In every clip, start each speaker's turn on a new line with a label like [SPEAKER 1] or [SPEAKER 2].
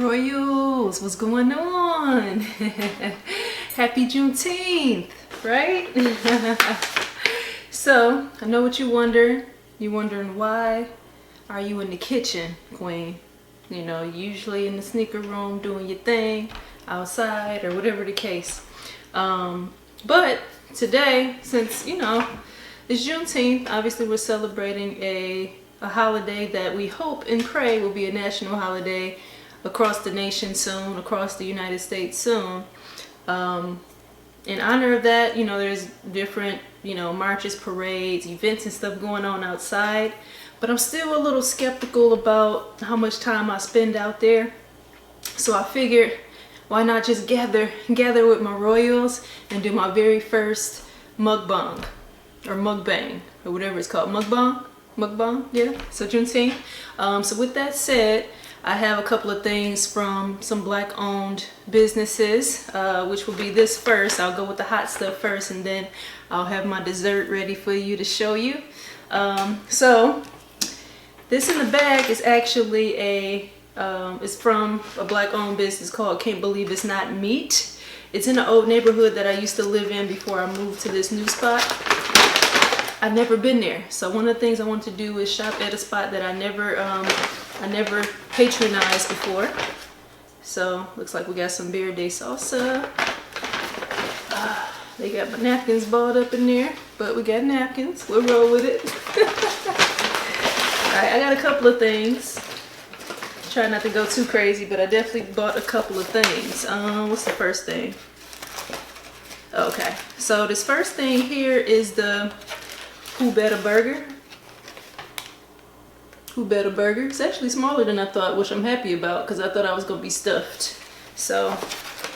[SPEAKER 1] Royals, what's going on? Happy Juneteenth, right? So, I know what you wonder. You're wondering why are you in the kitchen, queen? You know, usually in the sneaker room doing your thing, outside or whatever the case. But today, since, you know, it's Juneteenth, obviously we're celebrating a holiday that we hope and pray will be a national holiday across the nation soon, across the United States soon. In honor of that, you know, there's different, you know, marches, parades, events and stuff going on outside. But I'm still a little skeptical about how much time I spend out there. So I figured, why not just gather with my royals and do my very first mukbang or mukbang or whatever it's called. Mukbang, yeah. So Juneteenth. So with that said, I have a couple of things from some black-owned businesses, which will be this first. I'll go with the hot stuff first, and then I'll have my dessert ready for you to show you. So this in the bag is actually it's from a black-owned business called Can't Believe It's Not Meat. It's in an old neighborhood that I used to live in before I moved to this new spot. I've never been there, so one of the things I want to do is shop at a spot that I never patronized before. So looks like we got some verde salsa. They got my napkins balled up in there, but we got napkins. We'll roll with it. All right, I got a couple of things. Try not to go too crazy, but I definitely bought a couple of things. What's the first thing? Okay, so this first thing here is the Who Better Burger. Who Better Burger. It's actually smaller than I thought, which I'm happy about because I thought I was gonna be stuffed. So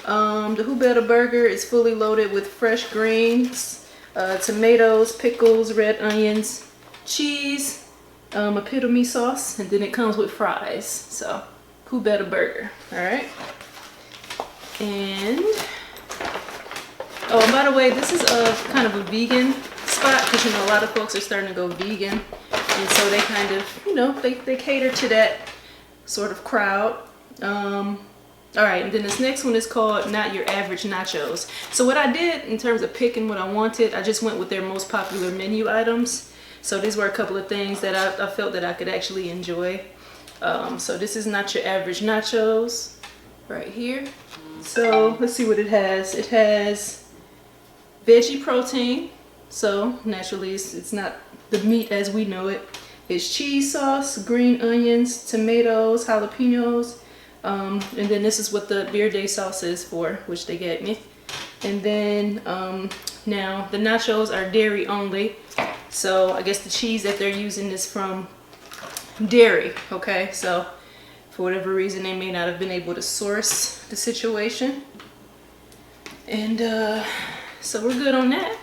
[SPEAKER 1] the Who Better Burger is fully loaded with fresh greens, tomatoes, pickles, red onions, cheese, epitome sauce, and then it comes with fries. So Who Better Burger. All right. And oh, and by the way, this is kind of a vegan spot because, you know, a lot of folks are starting to go vegan, and so they kind of, you know, they cater to that sort of crowd. All right, and then this next one is called Not Your Average Nachos. So what I did in terms of picking what I wanted, I just went with their most popular menu items. So these were a couple of things that I felt that I could actually enjoy. So this is Not Your Average Nachos right here. So let's see what it has. It has veggie protein. So naturally it's not the meat as we know it. It's cheese sauce, green onions, tomatoes, jalapenos, and then this is what the verde salsa is for, which they gave me. And then now the nachos are dairy only, so I guess the cheese that they're using is from dairy. Okay, so for whatever reason they may not have been able to source the situation, and so we're good on that.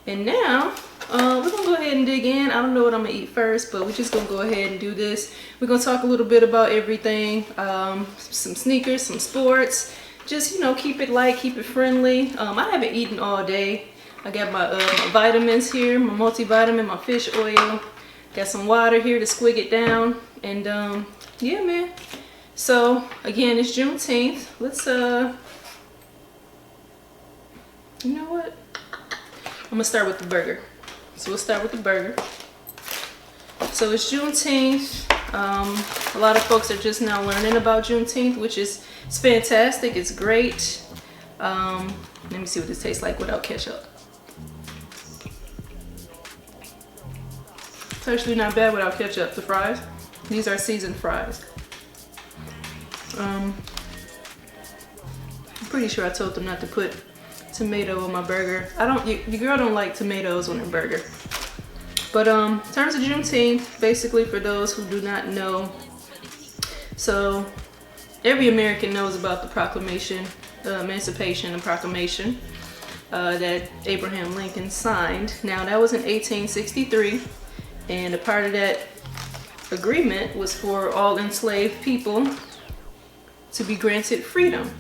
[SPEAKER 1] And now we're gonna go ahead and dig in. I don't know what I'm gonna eat first, but we're just gonna go ahead and do this. We're gonna talk a little bit about everything, some sneakers, some sports, just, you know, keep it light, keep it friendly. I haven't eaten all day. I got my vitamins here, my multivitamin, my fish oil, got some water here to squig it down, and yeah, man. So again, it's Juneteenth. Let's you know what, I'm gonna start with the burger. So we'll start with the burger. So it's Juneteenth. A lot of folks are just now learning about Juneteenth, which is, it's fantastic. It's great. Let me see what this tastes like without ketchup. It's actually not bad without ketchup. The fries, these are seasoned fries. I'm pretty sure I told them not to put tomato on my burger. Your girl don't like tomatoes on her burger. But in terms of Juneteenth, basically for those who do not know, so every American knows about the proclamation, Emancipation and Proclamation that Abraham Lincoln signed. Now that was in 1863, and a part of that agreement was for all enslaved people to be granted freedom.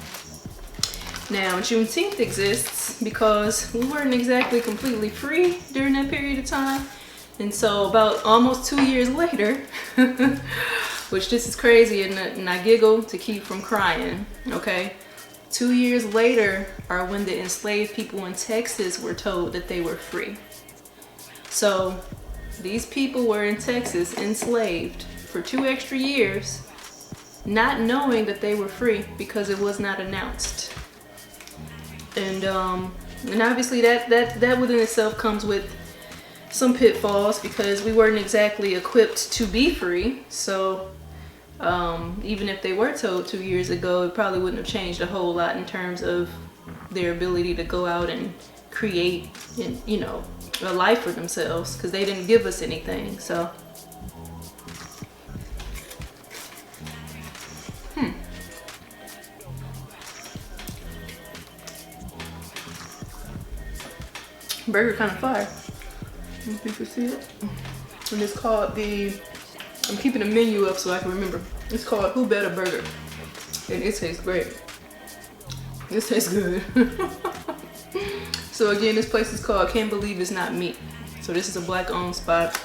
[SPEAKER 1] Now, Juneteenth exists because we weren't exactly completely free during that period of time. And so about almost 2 years later, which this is crazy, and I giggle to keep from crying, okay? 2 years later are when the enslaved people in Texas were told that they were free. So these people were in Texas enslaved for 2 extra years, not knowing that they were free because it was not announced. And obviously that within itself comes with some pitfalls because we weren't exactly equipped to be free. So even if they were told 2 years ago, it probably wouldn't have changed a whole lot in terms of their ability to go out and create, you know, a life for themselves, because they didn't give us anything. So burger kind of fire. If you can see it. And it's called I'm keeping the menu up so I can remember. It's called Who Better Burger. And it tastes great. This tastes good. So again, this place is called Can't Believe It's Not Meat. So this is a black owned spot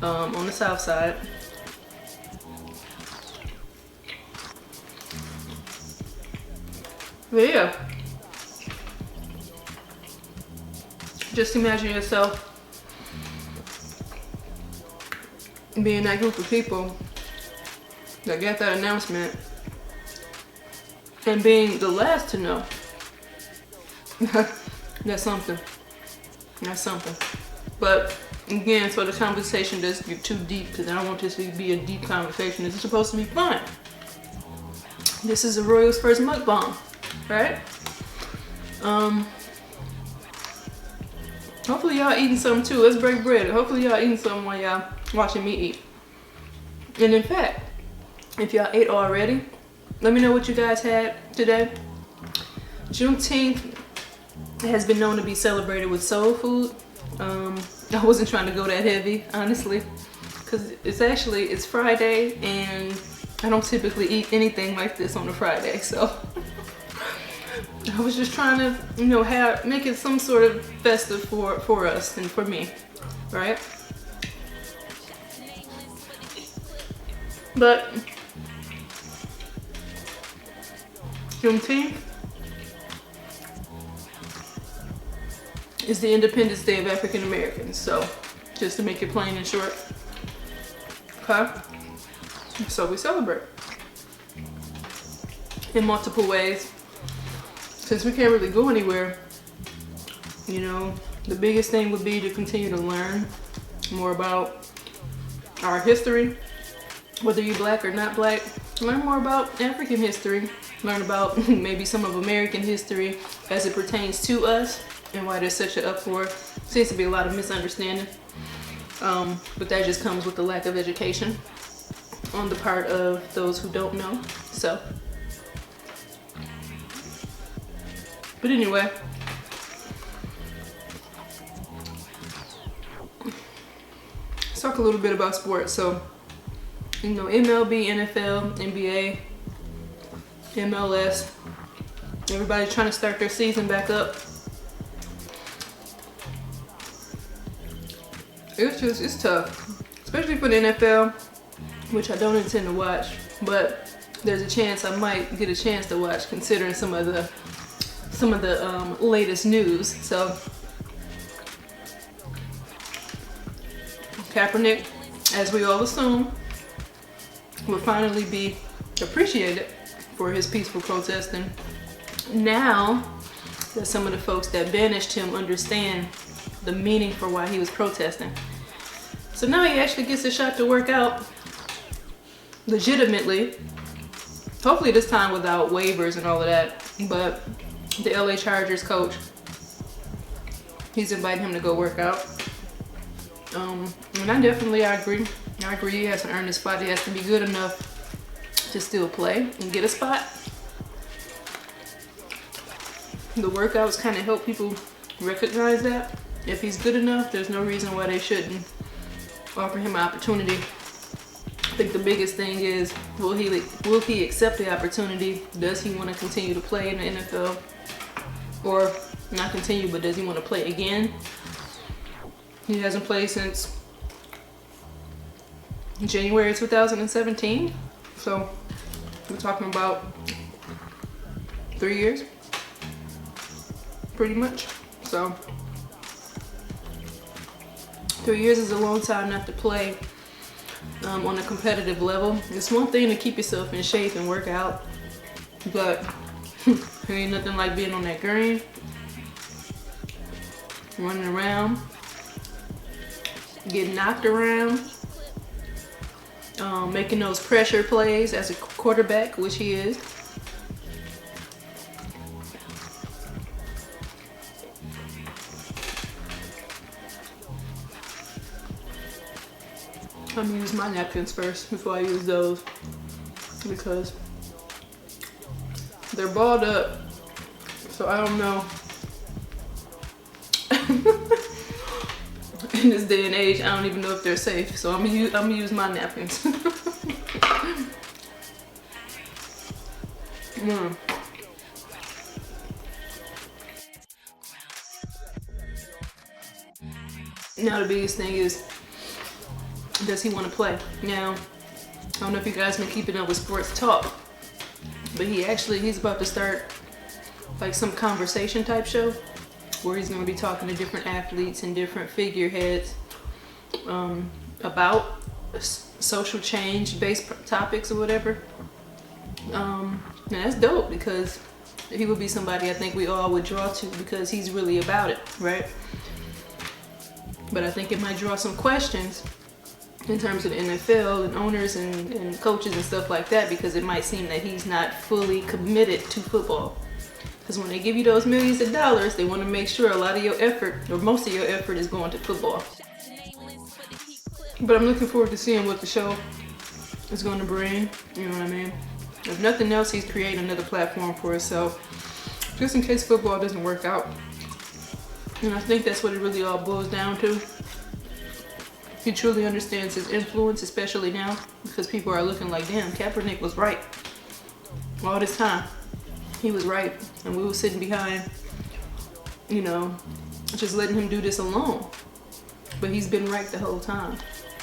[SPEAKER 1] on the south side. But yeah, just imagine yourself being that group of people that got that announcement and being the last to know. That's something. That's something. But again, so the conversation doesn't get too deep, because I don't want this to be a deep conversation. This is supposed to be fun. This is a Royal's first mukbang, right? Hopefully y'all eating something too. Let's break bread. Hopefully y'all eating something while y'all watching me eat. And in fact, if y'all ate already, let me know what you guys had today. Juneteenth has been known to be celebrated with soul food. I wasn't trying to go that heavy, honestly, because it's Friday and I don't typically eat anything like this on a Friday, so I was just trying to, you know, make it some sort of festive for us and for me, right? But Juneteenth is the Independence Day of African Americans. So just to make it plain and short, okay? So we celebrate in multiple ways. Since we can't really go anywhere, you know, the biggest thing would be to continue to learn more about our history, whether you're black or not black. Learn more about African history, learn about maybe some of American history as it pertains to us and why there's such an uproar. Seems to be a lot of misunderstanding, but that just comes with the lack of education on the part of those who don't know. So, but anyway, let's talk a little bit about sports. So, you know, MLB, NFL, NBA, NAMELESS, everybody's trying to start their season back up. It's tough, especially for the NFL, which I don't intend to watch, but there's a chance I might get a chance to watch considering some of the latest news. So Kaepernick, as we all assume, will finally be appreciated for his peaceful protesting. Now that some of the folks that banished him understand the meaning for why he was protesting. So now he actually gets a shot to work out legitimately. Hopefully this time without waivers and all of that. But the LA Chargers coach, he's inviting him to go work out. And I agree. I agree he has to earn his spot. He has to be good enough to still play and get a spot. The workouts kind of help people recognize that. If he's good enough, there's no reason why they shouldn't offer him an opportunity. I think the biggest thing is, will he accept the opportunity? Does he want to continue to play in the NFL? Or not continue, but does he want to play again? He hasn't played since January 2017. So we're talking about 3 years, pretty much. So 3 years is a long time not to play on a competitive level. It's one thing to keep yourself in shape and work out, but there ain't nothing like being on that green, running around, getting knocked around, making those pressure plays as a quarterback, which he is. I'm gonna use my napkins first before I use those, because they're balled up, so I don't know. In this day and age, I don't even know if they're safe, so I'm gonna use my napkins. Now the biggest thing is, does he want to play? Now, I don't know if you guys been keeping up with sports talk, but he's about to start like some conversation type show where he's going to be talking to different athletes and different figureheads about social change based topics or whatever. And that's dope, because he would be somebody I think we all would draw to, because he's really about it, right? But I think it might draw some questions in terms of the NFL and owners and coaches and stuff like that, because it might seem that he's not fully committed to football. Because when they give you those millions of dollars, they want to make sure a lot of your effort, or most of your effort, is going to football. But I'm looking forward to seeing what the show is going to bring, you know what I mean? If nothing else, he's creating another platform for himself, just in case football doesn't work out. And I think that's what it really all boils down to. He truly understands his influence, especially now, because people are looking like, damn, Kaepernick was right. All this time, he was right, and we were sitting behind, you know, just letting him do this alone. But he's been right the whole time.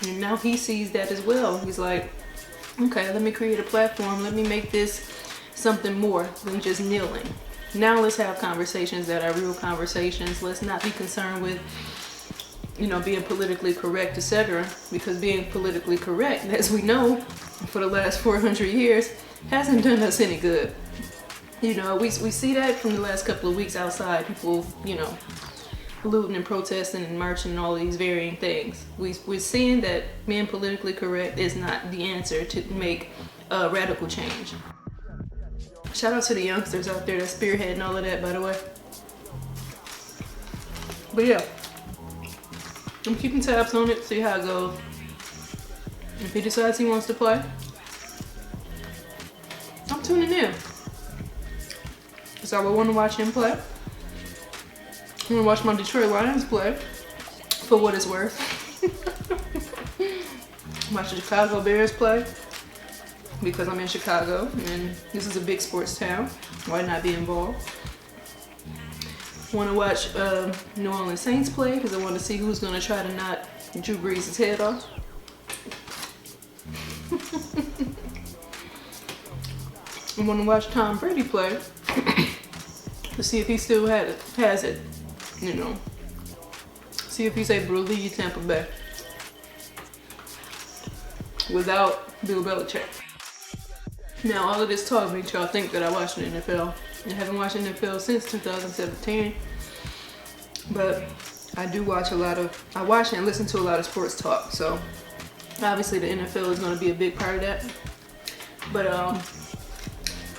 [SPEAKER 1] And now he sees that as well. He's like, okay, let me create a platform. Let me make this something more than just kneeling. Now let's have conversations that are real conversations. Let's not be concerned with, you know, being politically correct, etc. Because being politically correct, as we know, for the last 400 years, hasn't done us any good. You know, we see that from the last couple of weeks outside, people, you know, looting and protesting and marching and all these varying things. We're seeing that being politically correct is not the answer to make radical change. Shout out to the youngsters out there that spearheading all of that, by the way. But yeah, I'm keeping tabs on it, see how it goes. If he decides he wants to play, I'm tuning in. So I want to watch him play. I'm gonna watch my Detroit Lions play, for what it's worth. Watch the Chicago Bears play, because I'm in Chicago and this is a big sports town. Why not be involved? Want to watch New Orleans Saints play, because I want to see who's going to try to knock Drew Brees' head off. I want to watch Tom Brady play to see if he still has it, you know. See if he's able to lead Tampa Bay without Bill Belichick. Now, all of this talk makes y'all think that I watch the NFL. I haven't watched the NFL since 2017, but I do watch I watch and listen to a lot of sports talk, so obviously the NFL is going to be a big part of that. But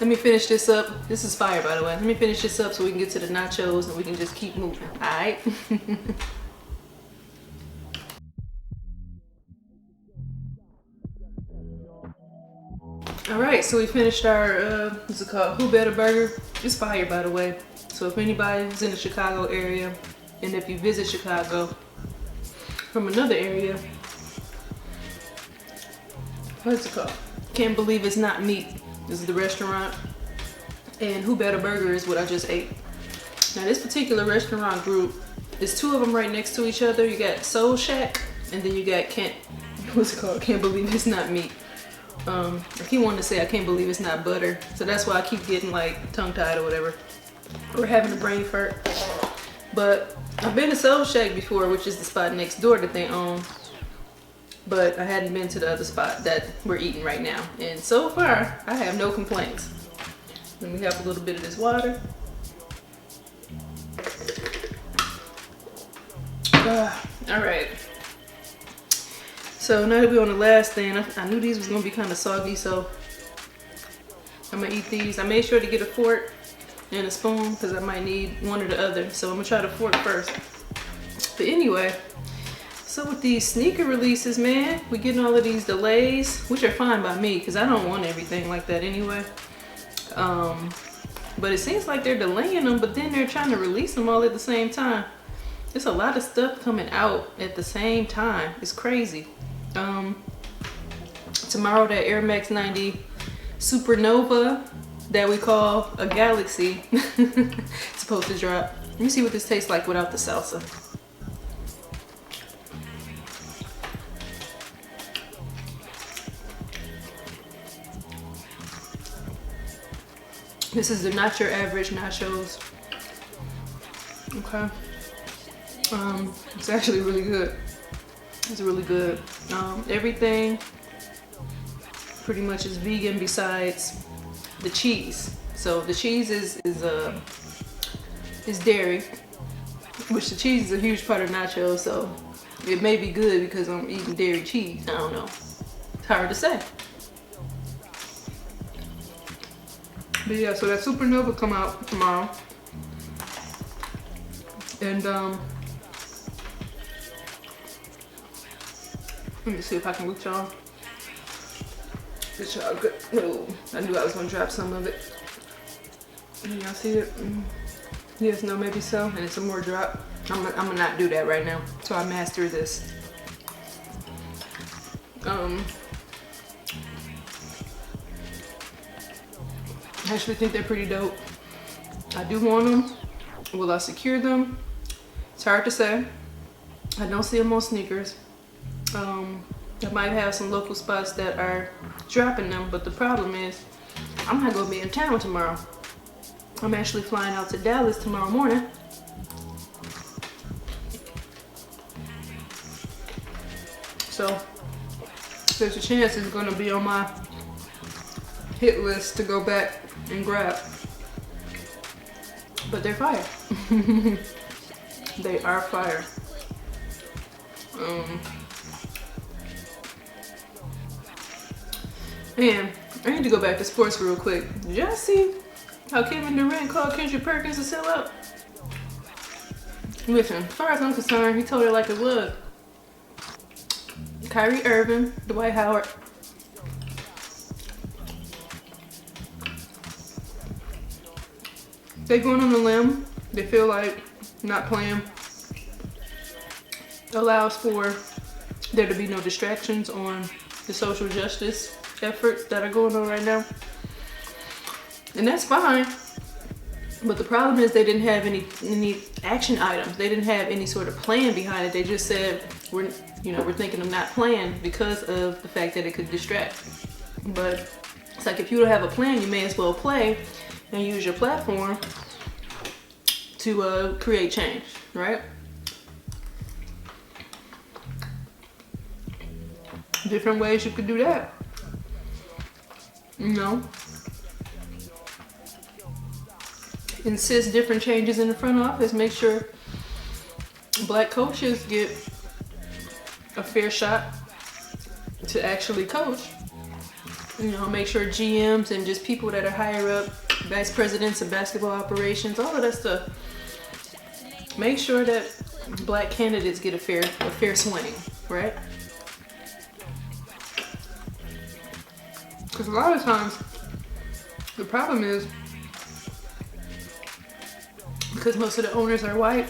[SPEAKER 1] let me finish this up. This is fire, by the way. Let me finish this up so we can get to the nachos and we can just keep moving, alright? Alright, so we finished our, what's it called? Who Better Burger. It's fire, by the way. So if anybody's in the Chicago area, and if you visit Chicago from another area, what's it called? Can't Believe It's Not Meat. This is the restaurant. And Who Better Burger is what I just ate. Now this particular restaurant group, there's two of them right next to each other. You got Soul Shack, and then you got what's it called? Can't believe it's not meat. I keep wanting to say I can't believe it's not butter. So that's why I keep getting like tongue tied or whatever. Or having a brain fart. But I've been to Soul Shack before, which is the spot next door that they own. But I hadn't been to the other spot that we're eating right now. And so far, I have no complaints. Let me have a little bit of this water. All right. So now that we're on the last thing, I knew these was gonna be kind of soggy, so I'm gonna eat these. I made sure to get a fork and a spoon because I might need one or the other. So I'm gonna try the fork first. But anyway, so with these sneaker releases, man, we're getting all of these delays, which are fine by me because I don't want everything like that anyway. But it seems like they're delaying them, but then they're trying to release them all at the same time. There's a lot of stuff coming out at the same time. It's crazy. Tomorrow that Air Max 90 Supernova that we call a galaxy it's supposed to drop. Let me see what this tastes like without the salsa. This is the not your average nachos. Okay. It's actually really good. It's really good. Everything pretty much is vegan besides the cheese. So the cheese is dairy, which the cheese is a huge part of nachos. So it may be good because I'm eating dairy cheese. I don't know. It's hard to say. But yeah, so that Supernova come out tomorrow. And let me see if I can get y'all. Get y'all good. No, I knew I was gonna drop some of it. Can y'all see it? Yes, no, maybe so. And some more drop. I'm gonna not do that right now. So I master this. I actually think they're pretty dope. I do want them. Will I secure them? It's hard to say. I don't see them on sneakers. I might have some local spots that are dropping them, but the problem is I'm not gonna be in town tomorrow. I'm actually flying out to Dallas tomorrow morning. So there's a chance it's gonna be on my hit list to go back and grab. But they're fire. They are fire. Man, I need to go back to sports real quick. Did y'all see how Kevin Durant called Kendrick Perkins a sellout? Listen, as far as I'm concerned, he told it like it was. Kyrie Irving, Dwight Howard. They going on a limb. They feel like not playing allows for there to be no distractions on the social justice efforts that are going on right now. And that's fine. But the problem is they didn't have any action items. They didn't have any sort of plan behind it. They just said we're thinking of not playing because of the fact that it could distract. But it's like if you don't have a plan, you may as well play and use your platform to create change, right? Different ways you could do that. You know, insist different changes in the front office. Make sure black coaches get a fair shot to actually coach. You know, make sure GMs and just people that are higher up, vice presidents of basketball operations, all of that stuff. Make sure that black candidates get a fair swing, right? Because a lot of times, the problem is, because most of the owners are white,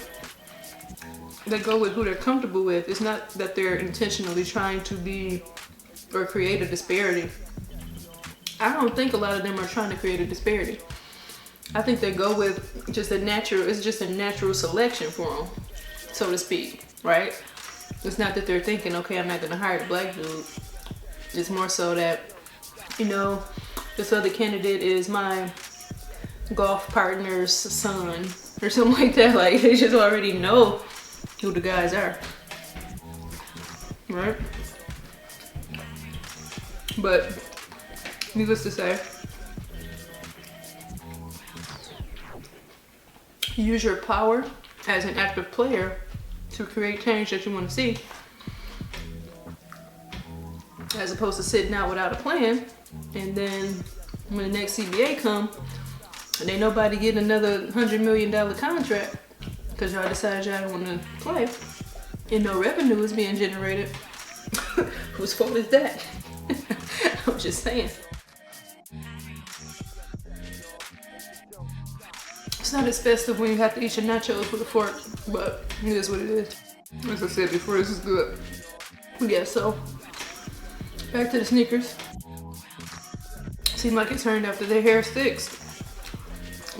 [SPEAKER 1] they go with who they're comfortable with. It's not that they're intentionally trying to be or create a disparity. I don't think a lot of them are trying to create a disparity. I think they go with just it's just a natural selection for them, so to speak, right? It's not that they're thinking, okay, I'm not gonna hire the black dude. It's more so that, you know, this other candidate is my golf partner's son or something like that. Like, they just already know who the guys are, right? But needless to say, use your power as an active player to create change that you want to see, as opposed to sitting out without a plan. And then when the next CBA come, and ain't nobody getting another $100 million contract because y'all decided y'all don't want to play, and no revenue is being generated. Whose fault is that? I'm just saying. It's not as festive when you have to eat your nachos with a fork, but it is what it is. As I said before, this is good. Yeah, so back to the sneakers. Seemed like it turned out that their hair fixed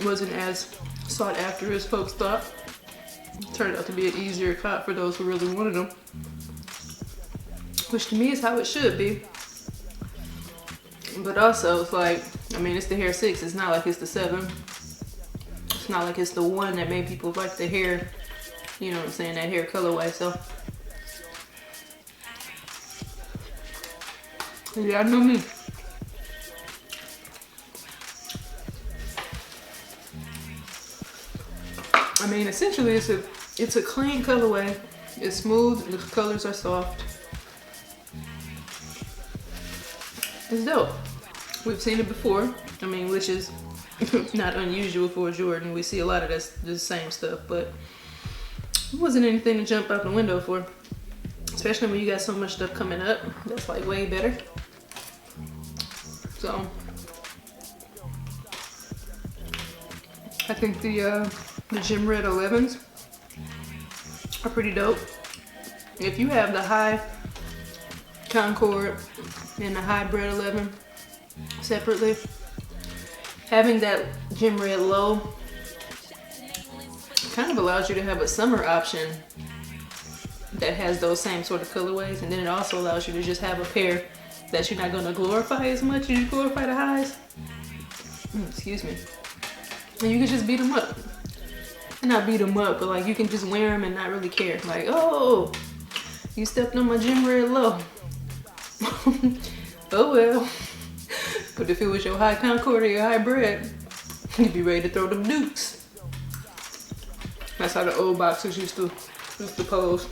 [SPEAKER 1] wasn't as sought after as folks thought. It turned out to be an easier cut for those who really wanted them, which to me is how it should be. But also, it's like, I mean, it's the hair 6. It's not like it's the 7. It's not like it's the 1 that made people like the hair, you know what I'm saying, that hair colorway. So yeah, I know me. I mean, essentially it's a clean colorway. It's smooth, the colors are soft. It's dope. We've seen it before. I mean, which is not unusual for Jordan. We see a lot of the same stuff, but it wasn't anything to jump out the window for. Especially when you got so much stuff coming up that's like way better. So I think the Gym Red 11s are pretty dope. If you have the high Concord and the hybrid 11 separately, having that Gym Red low kind of allows you to have a summer option that has those same sort of colorways, and then it also allows you to just have a pair that you're not going to glorify as much as you glorify the highs. Excuse me. And you can just beat them up. Not beat them up, but like you can just wear them and not really care. Like, oh, you stepped on my Gym Red low. Oh well. But if it was your high Concord or your hybrid, you'd be ready to throw them dukes. That's how the old boxers used to pose.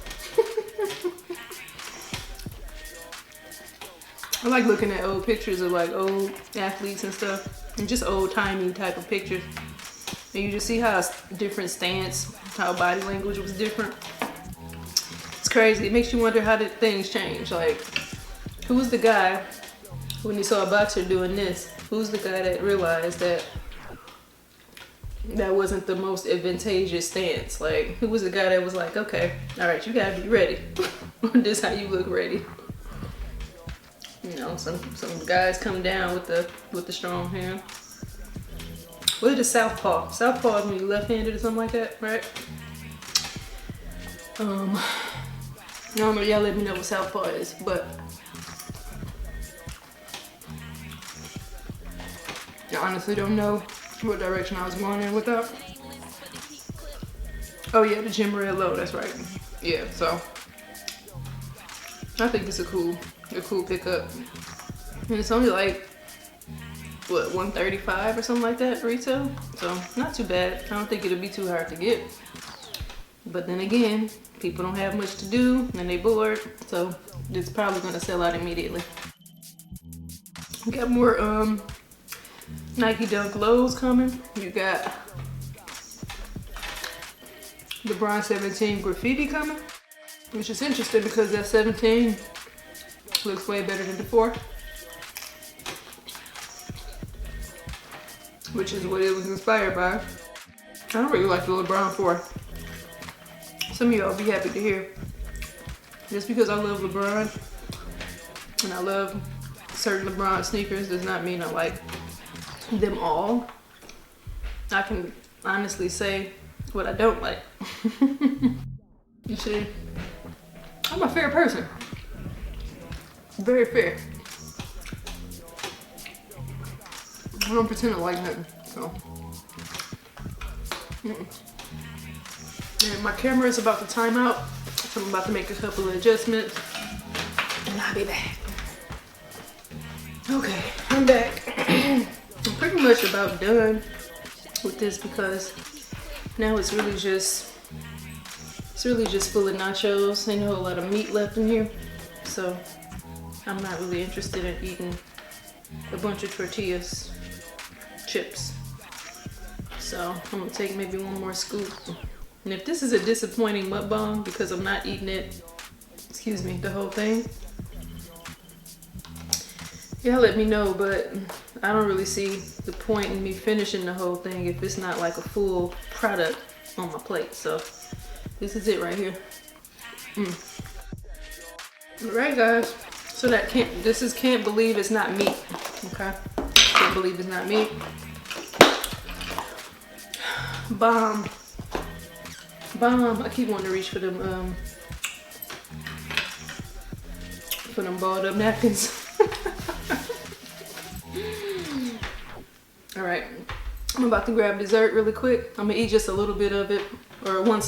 [SPEAKER 1] I like looking at old pictures of like old athletes and stuff, and just old timey type of pictures. And you just see how it's different stance, how body language was different. It's crazy. It makes you wonder how did things change. Like, who was the guy when you saw a boxer doing this? Who's the guy that realized that that wasn't the most advantageous stance? Like, who was the guy that was like, okay, all right, you gotta be ready. This is how you look ready. You know, some guys come down with the strong hand. What is southpaw? Southpaw is when you're left-handed or something like that, right? I don't know, y'all let me know what southpaw is, but I honestly don't know what direction I was going in with that. Oh yeah, the Gym Red low, that's right. Yeah, so I think it's a cool pickup. And it's only like, what, $135 or something like that retail? So not too bad. I don't think it'll be too hard to get. But then again, people don't have much to do and they bored, so it's probably gonna sell out immediately. We got more Nike Dunk Lows coming. You got LeBron 17 Graffiti coming, which is interesting because that 17 looks way better than the 4, which is what it was inspired by. I don't really like the LeBron 4. Some of y'all be happy to hear. Just because I love LeBron and I love certain LeBron sneakers does not mean I like them all. I can honestly say what I don't like. You see, I'm a fair person. Very fair. I don't pretend to like nothing, so. And my camera is about to time out, so I'm about to make a couple of adjustments, and I'll be back. Okay, I'm back. I'm pretty much about done with this because now it's really just full of nachos. Ain't a whole lot of meat left in here, so I'm not really interested in eating a bunch of tortillas, chips. So I'm gonna take maybe one more scoop. And if this is a disappointing mukbang because I'm not eating it, excuse me, the whole thing, y'all let me know, but I don't really see the point in me finishing the whole thing if it's not like a full product on my plate. So this is it right here. All right, guys. So that can't believe it's not meat. Okay, can't believe it's not meat. Bomb. I keep wanting to reach for them balled up napkins. All right, I'm about to grab dessert really quick. I'm gonna eat just a little bit of it, or one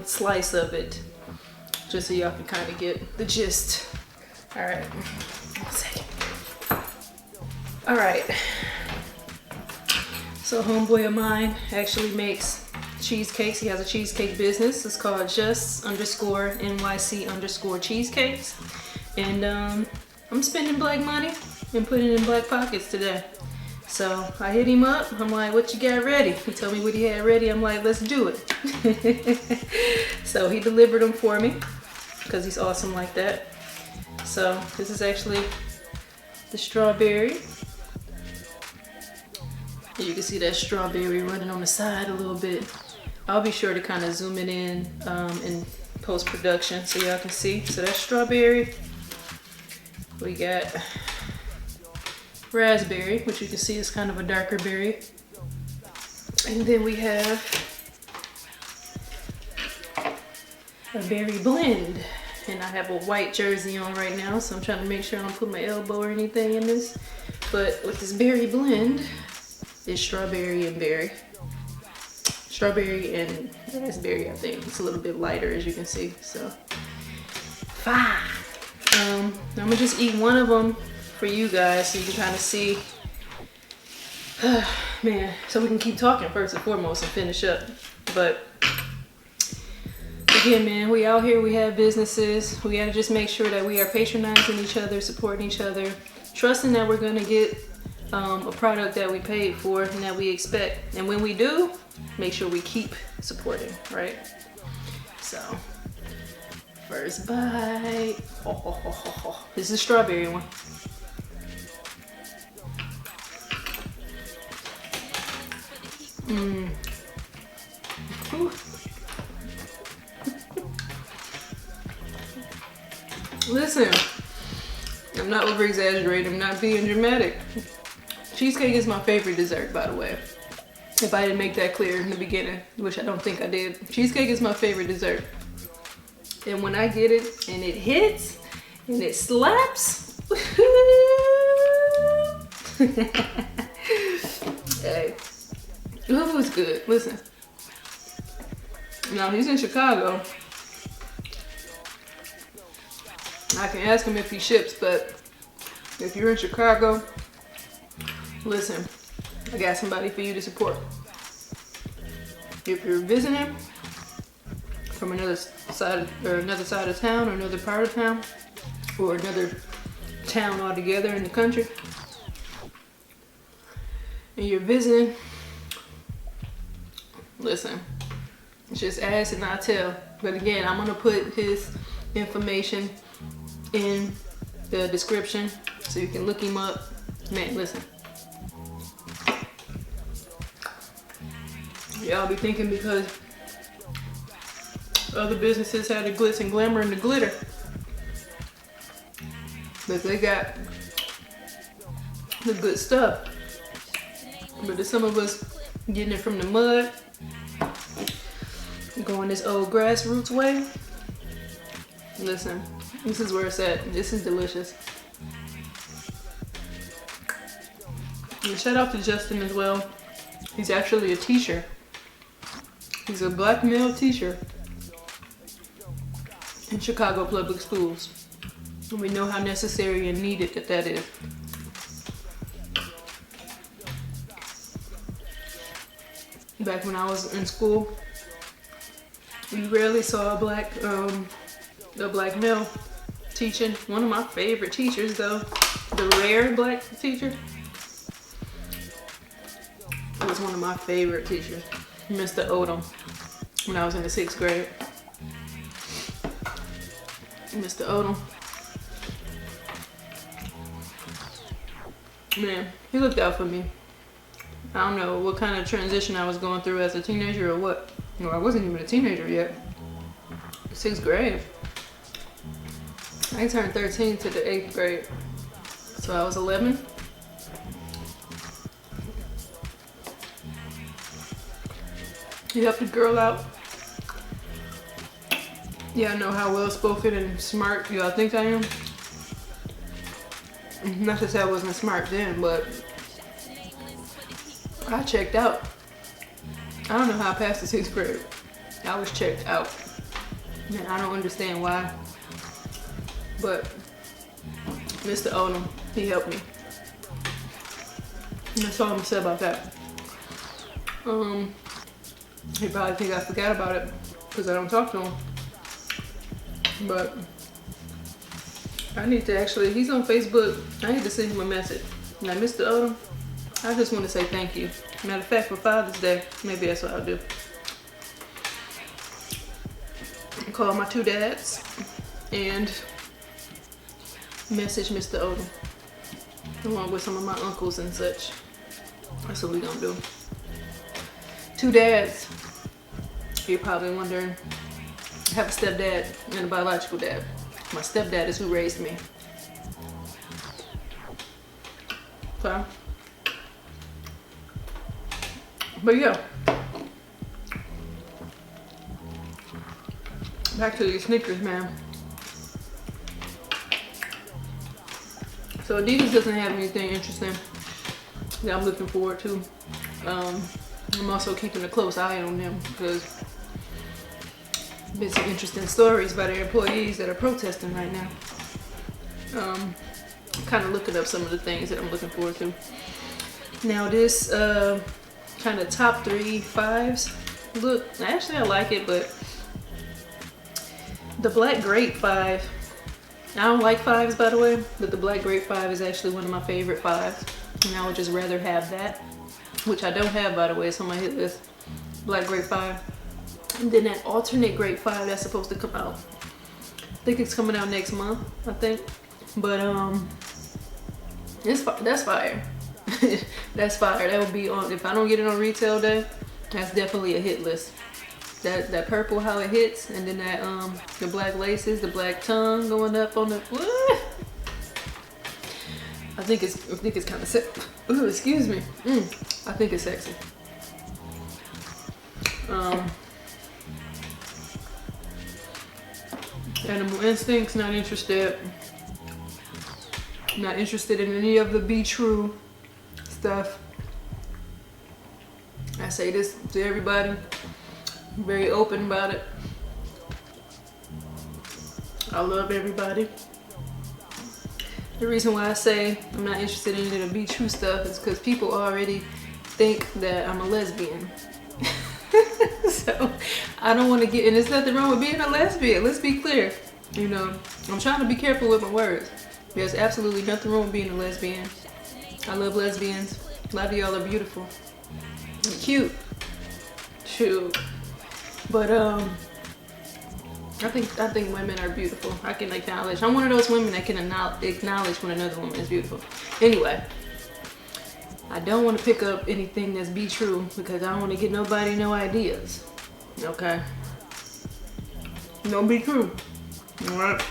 [SPEAKER 1] slice of it, just so y'all can kind of get the gist. All right, 1 second. All right, so homeboy of mine actually makes cheesecakes. He has a cheesecake business. It's called just_NYC_cheesecakes. And I'm spending black money and putting it in black pockets today. So I hit him up. I'm like, what you got ready? He told me what he had ready. I'm like, let's do it. So he delivered them for me because he's awesome like that. So this is actually the strawberry. You can see that strawberry running on the side a little bit. I'll be sure to kind of zoom it in post-production so y'all can see. So that's strawberry. We got raspberry, which you can see is kind of a darker berry. And then we have a berry blend. And I have a white jersey on right now, so I'm trying to make sure I don't put my elbow or anything in this. But with this berry blend, it's strawberry and berry. Strawberry and raspberry, I think. It's a little bit lighter, as you can see, so. Fine. I'm gonna just eat one of them for you guys so you can kind of see. Man, so we can keep talking first and foremost and finish up. But again, man, we out here, we have businesses. We gotta just make sure that we are patronizing each other, supporting each other, trusting that we're gonna get a product that we paid for and that we expect. And when we do, make sure we keep supporting, right? So, first bite. This is the strawberry one. Listen, I'm not over exaggerating, I'm not being dramatic. Cheesecake is my favorite dessert, by the way. If I didn't make that clear in the beginning, which I don't think I did. Cheesecake is my favorite dessert. And when I get it and it hits and it slaps, hey, ooh, it's good. Listen. Now he's in Chicago. I can ask him if he ships, but if you're in Chicago, listen, I got somebody for you to support. If you're visiting from another side of town or another part of town or another town altogether in the country, and you're visiting, listen, just ask and I'll tell. But again, I'm gonna put his information in the description so you can look him up. Man, listen. Y'all be thinking because other businesses have the glitz and glamour and the glitter, but they got the good stuff. But there's some of us getting it from the mud, going this old grassroots way. Listen, this is where it's at. This is delicious. And shout out to Justin as well. He's actually a teacher. He's a black male teacher in Chicago public schools. And we know how necessary and needed that is. Back when I was in school, we rarely saw a black male teaching. One of my favorite teachers though, the rare black teacher, was one of my favorite teachers, Mr. Odom, when I was in the 6th grade. Mr. Odom. Man, he looked out for me. I don't know what kind of transition I was going through as a teenager or what. No, I wasn't even a teenager yet. 6th grade. I turned 13 to the 8th grade. So I was 11. He helped a girl out. Yeah, I know how well spoken and smart y'all think I am. Not to say I wasn't smart then, but I checked out. I don't know how I passed the 6th grade. I was checked out. And I don't understand why. But Mr. Odom, he helped me. And that's all I'm gonna say about that. He probably think I forgot about it because I don't talk to him. But I need to actually, he's on Facebook. I need to send him a message. Now, Mr. Odom, I just want to say thank you. Matter of fact, for Father's Day, maybe that's what I'll do. Call my 2 dads and message Mr. Odom, along with some of my uncles and such. That's what we're gonna do. 2 dads. You're probably wondering, I have a stepdad and a biological dad. My stepdad is who raised me. Okay. But yeah, back to these sneakers, man. So Adidas doesn't have anything interesting that I'm looking forward to. I'm also keeping a close eye on them because been some interesting stories by their employees that are protesting right now. Kind of looking up some of the things that I'm looking forward to. Now this kind of top 3 5s look, actually I like it, but the black grape 5, I don't like 5s by the way, but the black grape 5 is actually one of my favorite 5s, and I would just rather have that, which I don't have by the way. It's on my hit list, black grape 5. And then that alternate grape 5 that's supposed to come out, I think it's coming out next month, I think. But that's fire. That's fire. That would be on, if I don't get it on retail day, that's definitely a hit list. That purple, how it hits, and then that the black laces, the black tongue going up on the, I think it's kind of sexy. Ooh, excuse me. I think it's sexy. Animal Instincts, not interested. Not interested in any of the Be True stuff. I say this to everybody. I'm very open about it. I love everybody. The reason why I say I'm not interested in any of the Be True stuff is because people already think that I'm a lesbian. So I don't want to get, and there's nothing wrong with being a lesbian. Let's be clear. You know, I'm trying to be careful with my words. There's absolutely nothing wrong with being a lesbian. I love lesbians. A lot of y'all are beautiful and cute. Shoot. But I think women are beautiful. I can acknowledge. I'm one of those women that can acknowledge when another woman is beautiful. Anyway, I don't want to pick up anything that's Be True because I don't want to get nobody no ideas. Okay. No Be True. Alright.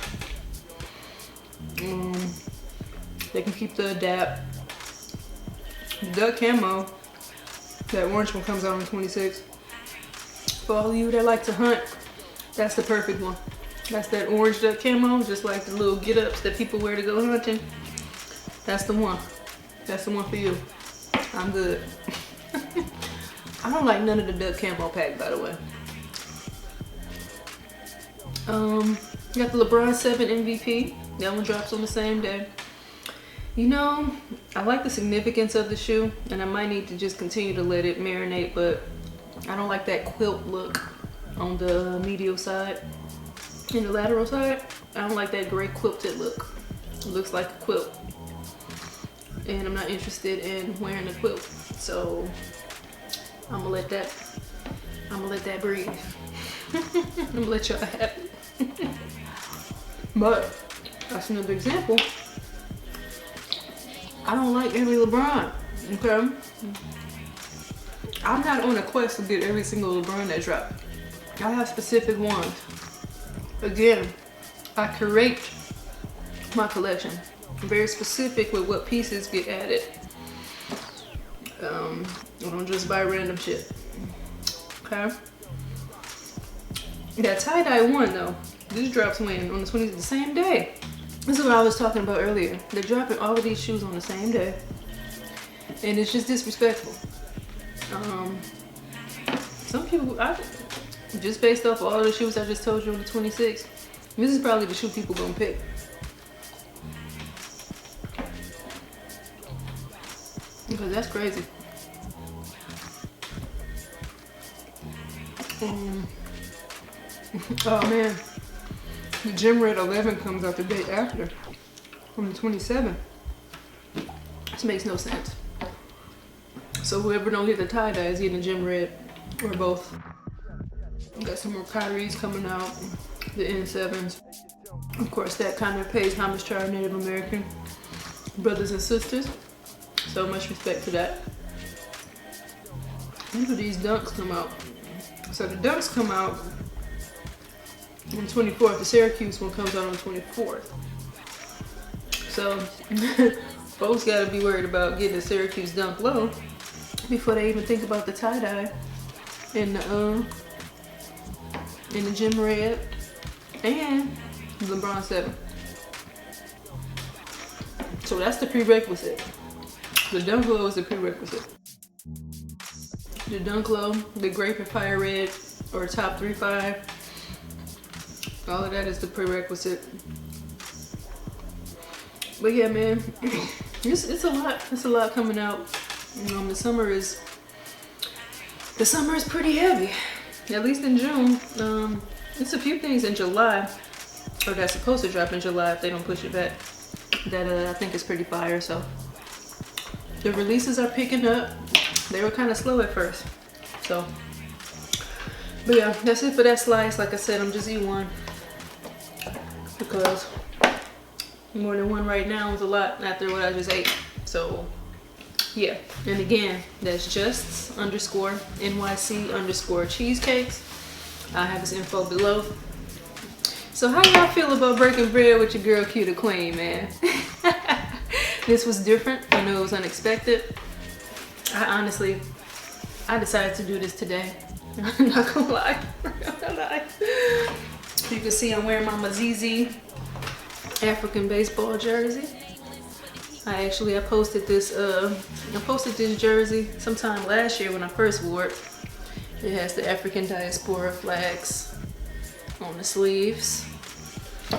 [SPEAKER 1] They can keep the Adapt. The camo. That orange one comes out on the 26th. For all of you that like to hunt, that's the perfect one. That's that orange duck camo, just like the little get-ups that people wear to go hunting. That's the one. That's the one for you. I'm good. I don't like none of the duck camo pack, by the way. Got the LeBron 7 MVP. That one drops on the same day. You know, I like the significance of the shoe, and I might need to just continue to let it marinate, but I don't like that quilt look on the medial side. In the lateral side, I don't like that gray quilted look. It looks like a quilt. And I'm not interested in wearing a quilt. So I'm gonna let that breathe. I'm gonna let y'all have it. But that's another example. I don't like every LeBron, okay? I'm not on a quest to get every single LeBron that dropped. I have specific ones. Again, I curate my collection. I'm very specific with what pieces get added. I don't just buy random shit, okay? That tie-dye one though, this drops when? On the 20th, the same day. This is what I was talking about earlier. They're dropping all of these shoes on the same day. And it's just disrespectful. Some people, just based off all of the shoes I just told you on the 26th, this is probably the shoe people gonna pick. Because that's crazy. Oh man, the Gym Red 11 comes out the day after, on the 27th. This makes no sense. So whoever don't get the tie-dye is getting the Gym Red, or both. Got some more Kyrie's coming out, the N7s. Of course, that kind of pays homage to our Native American brothers and sisters. So much respect to that. Look at these dunks come out. So the dunks come out on the 24th. The Syracuse one comes out on the 24th. So folks gotta be worried about getting a Syracuse dunk low before they even think about the tie-dye and the Gym Red and the LeBron 7. So that's the prerequisite. The Dunk Low is the prerequisite. The Dunk Low, the Grape and Fire Red, or Top 3-5, all of that is the prerequisite. But yeah, man, it's a lot. It's a lot coming out. The summer is pretty heavy. At least in June. It's a few things in July, or that's supposed to drop in July if they don't push it back, that I think is pretty fire. So the releases are picking up. They were kind of slow at first. So, but yeah, that's it for that slice. Like I said, I'm just eating one because more than one right now is a lot after what I just ate. So yeah, and again, that's just_NYC_cheesecakes. I have this info below. So how y'all feel about breaking bread with your girl Q the Queen, man? This was different. I know it was unexpected. I decided to do this today. I'm not gonna lie. You can see I'm wearing my Mazizi African baseball jersey. I posted this jersey sometime last year when I first wore it. It has the African diaspora flags on the sleeves.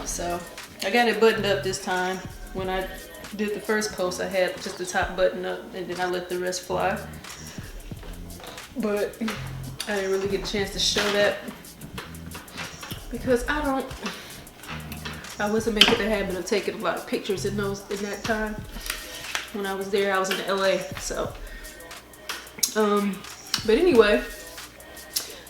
[SPEAKER 1] So I got it buttoned up this time. When I did the first post, I had just the top button up and then I let the rest fly. But I didn't really get a chance to show that because I wasn't making the habit of taking a lot of pictures in that time. When I was there, I was in LA, so. But anyway,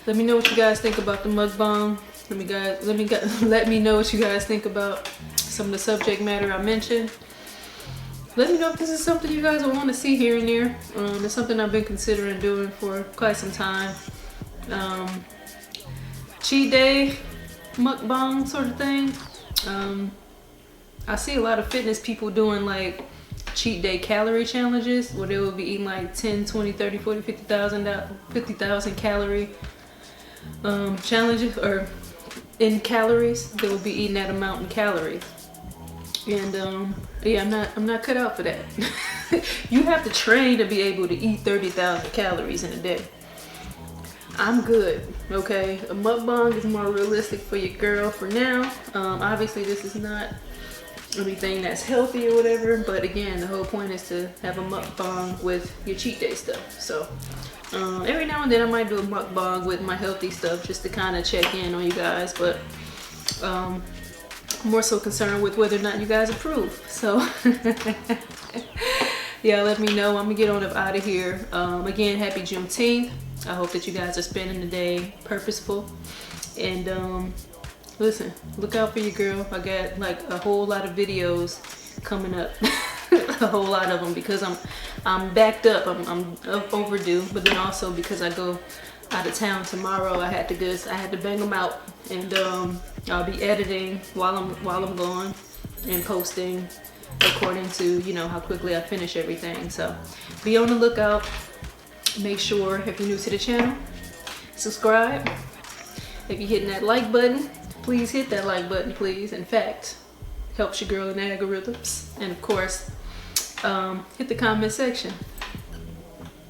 [SPEAKER 1] let me know what you guys think about the mukbang. Let me know what you guys think about some of the subject matter I mentioned. Let me know if this is something you guys will want to see here and there. It's something I've been considering doing for quite some time. Cheat day mukbang sort of thing. I see a lot of fitness people doing like cheat day calorie challenges where they will be eating like 10, 20, 30, 40, 50,000 calorie challenges or in calories, they will be eating that amount in calories. And yeah, I'm not cut out for that. You have to train to be able to eat 30,000 calories in a day. I'm good, okay? A mukbang is more realistic for your girl for now. Obviously this is not anything that's healthy or whatever, but again, the whole point is to have a mukbang with your cheat day stuff. So every now and then I might do a mukbang with my healthy stuff just to kind of check in on you guys, but more so concerned with whether or not you guys approve. So yeah, let me know. I'm gonna get on up out of here. Again, happy Juneteenth. I hope that you guys are spending the day purposeful. And listen, look out for your girl. I got like a whole lot of videos coming up. A whole lot of them, because I'm backed up. I'm overdue, but then also because I go out of town tomorrow, I had to bang them out. And I'll be editing while I'm gone and posting according to, you know, how quickly I finish everything. So be on the lookout. Make sure, if you're new to the channel, subscribe. If you're hitting that like button, please hit that like button, please. In fact, helps your girl in the algorithms. And of course, hit the comment section.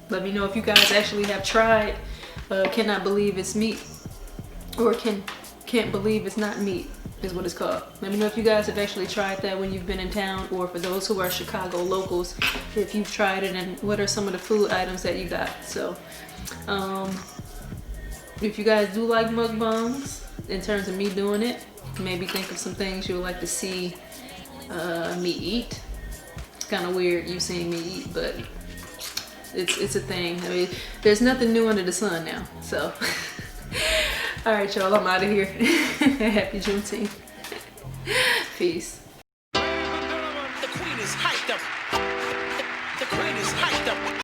[SPEAKER 1] Let me know if you guys actually have tried cannot believe it's meat, or can't believe it's not meat is what it's called. Let me know if you guys have actually tried that when you've been in town, or for those who are Chicago locals, if you've tried it, and what are some of the food items that you got. So if you guys do like mukbangs, in terms of me doing it, maybe think of some things you would like to see me eat. It's kind of weird you seeing me eat, but it's a thing. I mean, there's nothing new under the sun now. So all right, y'all, I'm out of here. Happy Juneteenth. Peace. The queen is hyped up. The queen is hyped up.